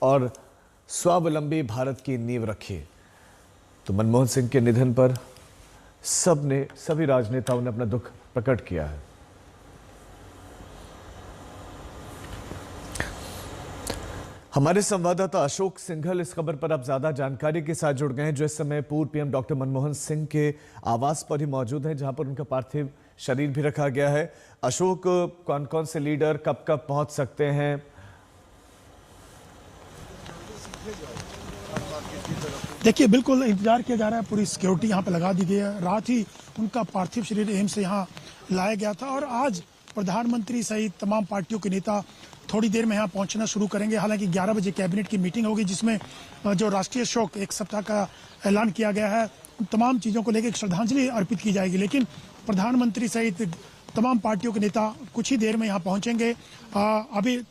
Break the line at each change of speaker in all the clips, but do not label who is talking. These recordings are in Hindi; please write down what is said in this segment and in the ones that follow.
और स्वावलंबी भारत की नींव रखी। तो मनमोहन सिंह के निधन पर सभी राजनेताओं ने अपना दुख प्रकट किया है। हमारे संवाददाता अशोक सिंघल इस खबर पर अब ज्यादा जानकारी के साथ जुड़ गए हैं, जो इस समय पूर्व पीएम डॉक्टर मनमोहन सिंह के आवास पर ही मौजूद हैं, जहां पर उनका पार्थिव शरीर भी रखा गया है। अशोक, कौन कौन से लीडर कब कब पहुंच सकते हैं?
देखिए, बिल्कुल इंतजार किया जा रहा है, पूरी सिक्योरिटी यहाँ पे लगा दी गई है। रात ही उनका पार्थिव शरीर एम्स से यहाँ लाया गया था और आज प्रधानमंत्री सहित तमाम पार्टियों के नेता थोड़ी देर में यहाँ पहुंचना शुरू करेंगे। हालांकि 11 बजे कैबिनेट की मीटिंग होगी, जिसमें जो राष्ट्रीय शोक एक सप्ताह का ऐलान किया गया है, तमाम चीज़ों को लेकर श्रद्धांजलि अर्पित की जाएगी। लेकिन प्रधानमंत्री सहित तमाम पार्टियों के नेता कुछ ही देर में यहाँ पहुंचेंगे। अभी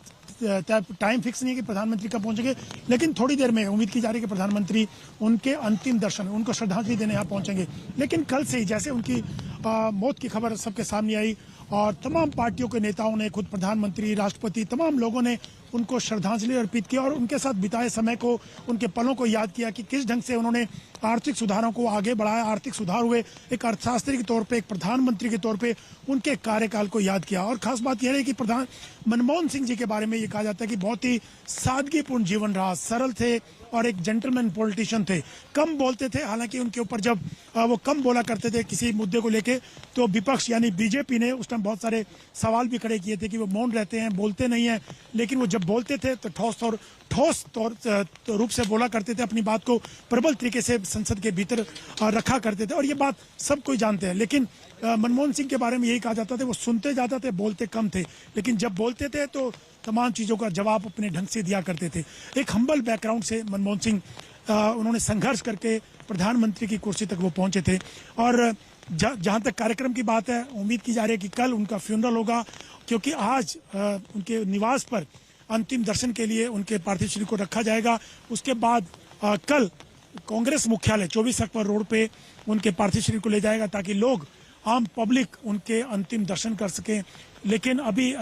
टाइम फिक्स नहीं है कि प्रधानमंत्री कब पहुंचेंगे, लेकिन थोड़ी देर में उम्मीद की जा रही है कि प्रधानमंत्री उनके अंतिम दर्शन, उनको श्रद्धांजलि देने यहाँ पहुंचेंगे। लेकिन कल से ही जैसे उनकी मौत की खबर सबके सामने आई और तमाम पार्टियों के नेताओं ने, खुद प्रधानमंत्री, राष्ट्रपति, तमाम लोगों ने उनको श्रद्धांजलि अर्पित की और उनके साथ बिताए समय को, उनके पलों को याद किया कि किस ढंग से उन्होंने आर्थिक सुधारों को आगे बढ़ाया, आर्थिक सुधार हुए। एक अर्थशास्त्री के तौर पे, एक प्रधानमंत्री के तौर पे उनके कार्यकाल को याद किया। और खास बात यह है कि प्रधान मनमोहन सिंह जी के बारे में ये कहा जाता है कि बहुत ही सादगीपूर्ण जीवन रहा, सरल थे और एक जेंटलमैन पॉलिटिशियन थे, कम बोलते थे। हालांकि उनके ऊपर जब वो कम बोला करते थे किसी मुद्दे को लेके, तो विपक्ष यानी बीजेपी ने उस टाइम बहुत सारे सवाल भी खड़े किए थे कि वो मौन रहते हैं, बोलते नहीं हैं। लेकिन वो जब बोलते थे तो ठोस रूप से बोला करते थे, अपनी बात को प्रबल तरीके से संसद के भीतर रखा करते थे और ये बात सब कोई जानते हैं। लेकिन मनमोहन सिंह के बारे में यही कहा जाता था, वो सुनते जाते थे, बोलते कम थे, लेकिन जब बोलते थे तो तमाम चीज़ों का जवाब अपने ढंग से दिया करते थे। एक हम्बल बैकग्राउंड से मनमोहन सिंह, उन्होंने संघर्ष करके प्रधानमंत्री की कुर्सी तक वो पहुंचे थे। और जहां तक कार्यक्रम की बात है, उम्मीद की जा रही है कि कल उनका फ्यूनरल होगा, क्योंकि आज उनके निवास पर अंतिम दर्शन के लिए उनके पार्थिव शरीर को रखा जाएगा। उसके बाद कल कांग्रेस मुख्यालय 24 अक्टूबर रोड पे उनके पार्थिव शरीर को ले जाएगा, ताकि लोग, आम पब्लिक उनके अंतिम दर्शन कर सकें। लेकिन अभी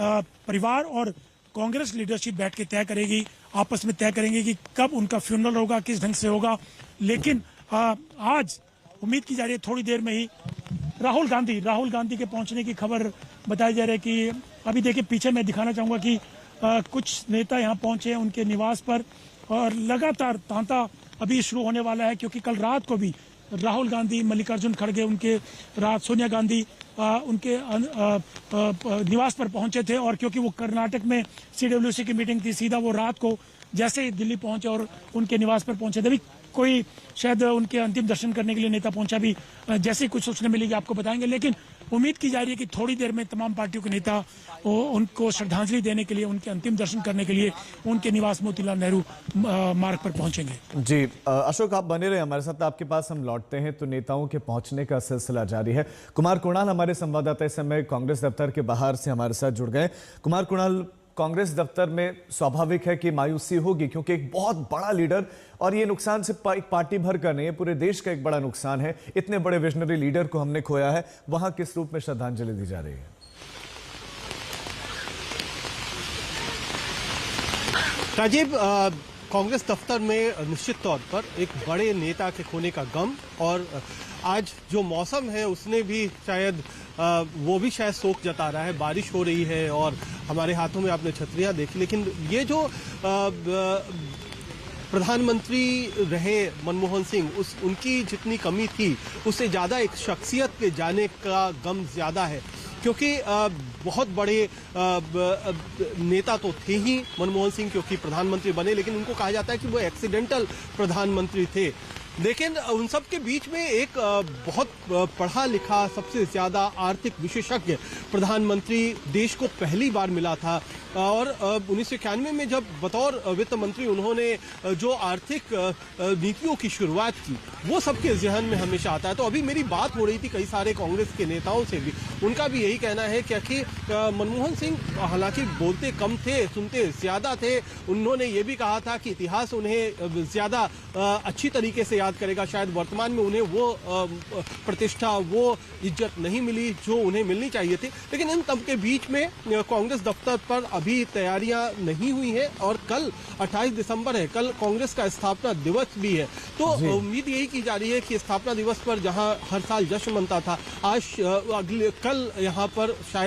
परिवार और कांग्रेस लीडरशिप बैठ के तय करेगी, आपस में तय करेंगे कि कब उनका फ्यूनरल होगा, किस ढंग से होगा। लेकिन आज उम्मीद की जा रही है थोड़ी देर में ही राहुल गांधी के पहुंचने की खबर बताई जा रही है कि अभी देखिए पीछे मैं दिखाना चाहूंगा कि कुछ नेता यहाँ पहुंचे हैं उनके निवास पर और लगातार तांता अभी शुरू होने वाला है, क्योंकि कल रात को भी राहुल गांधी, मल्लिकार्जुन खड़गे, उनके रात सोनिया गांधी उनके निवास पर पहुंचे थे। और क्योंकि वो कर्नाटक में CWC की मीटिंग थी, सीधा वो रात को जैसे ही दिल्ली पहुंचे और उनके निवास पर पहुंचे थे। अभी कोई शायद उनके अंतिम दर्शन करने के लिए नेता पहुंचा भी, जैसे ही कुछ सूचना मिलेगी आपको बताएंगे। लेकिन उम्मीद की जा रही है कि थोड़ी देर में तमाम पार्टियों के नेता उनको श्रद्धांजलि देने के लिए, उनके अंतिम दर्शन करने के लिए उनके निवास मोतीलाल नेहरू मार्ग पर पहुंचेंगे।
जी अशोक, आप बने रहे हमारे साथ, आपके पास हम लौटते हैं। तो नेताओं के पहुंचने का सिलसिला जारी है। कुमार कुणाल हमारे संवाददाता इस समय कांग्रेस दफ्तर के बाहर से हमारे साथ जुड़ गए। कुमार कुणाल, कांग्रेस दफ्तर में स्वाभाविक है कि मायूसी होगी, क्योंकि एक बहुत बड़ा लीडर, और ये नुकसान सिर्फ एक पार्टी भर का नहीं है, पूरे देश का एक बड़ा नुकसान है। इतने बड़े विजनरी लीडर को हमने खोया है। वहां किस रूप में श्रद्धांजलि दी जा रही है?
राजीव, कांग्रेस दफ्तर में निश्चित तौर पर एक बड़े नेता के खोने का गम, और आज जो मौसम है उसने भी शायद वो भी शायद शोक जता रहा है। बारिश हो रही है और हमारे हाथों में आपने छतरियां देखी, लेकिन ये जो प्रधानमंत्री रहे मनमोहन सिंह, उनकी जितनी कमी थी उससे ज़्यादा एक शख्सियत के जाने का गम ज़्यादा है। क्योंकि बहुत बड़े नेता तो थे ही मनमोहन सिंह, क्योंकि प्रधानमंत्री बने, लेकिन उनको कहा जाता है कि वो एक्सीडेंटल प्रधानमंत्री थे। लेकिन उन सब के बीच में एक बहुत पढ़ा लिखा, सबसे ज्यादा आर्थिक विशेषज्ञ प्रधानमंत्री देश को पहली बार मिला था। और 1991 में जब बतौर वित्त मंत्री उन्होंने जो आर्थिक नीतियों की शुरुआत की, वो सबके ज़हन में हमेशा आता है। तो अभी मेरी बात हो रही थी कई सारे कांग्रेस के नेताओं से भी, उनका भी यही कहना है कि मनमोहन सिंह हालांकि बोलते कम थे, सुनते ज्यादा थे। उन्होंने ये भी कहा था कि इतिहास उन्हें ज्यादा अच्छी तरीके से याद करेगा। शायद वर्तमान में उन्हें वो प्रतिष्ठा, वो इज्जत नहीं मिली जो उन्हें मिलनी चाहिए थी। लेकिन इन सब के बीच में कांग्रेस दफ्तर पर अभी तैयारियां नहीं हुई हैं और कल 28 दिसंबर है, कल कांग्रेस का स्थापना दिवस भी है। तो उम्मीद यही की जा रही है कि स्थापना दिवस पर जहां हर साल जश्न मनता था, आज कल यहां पर शायद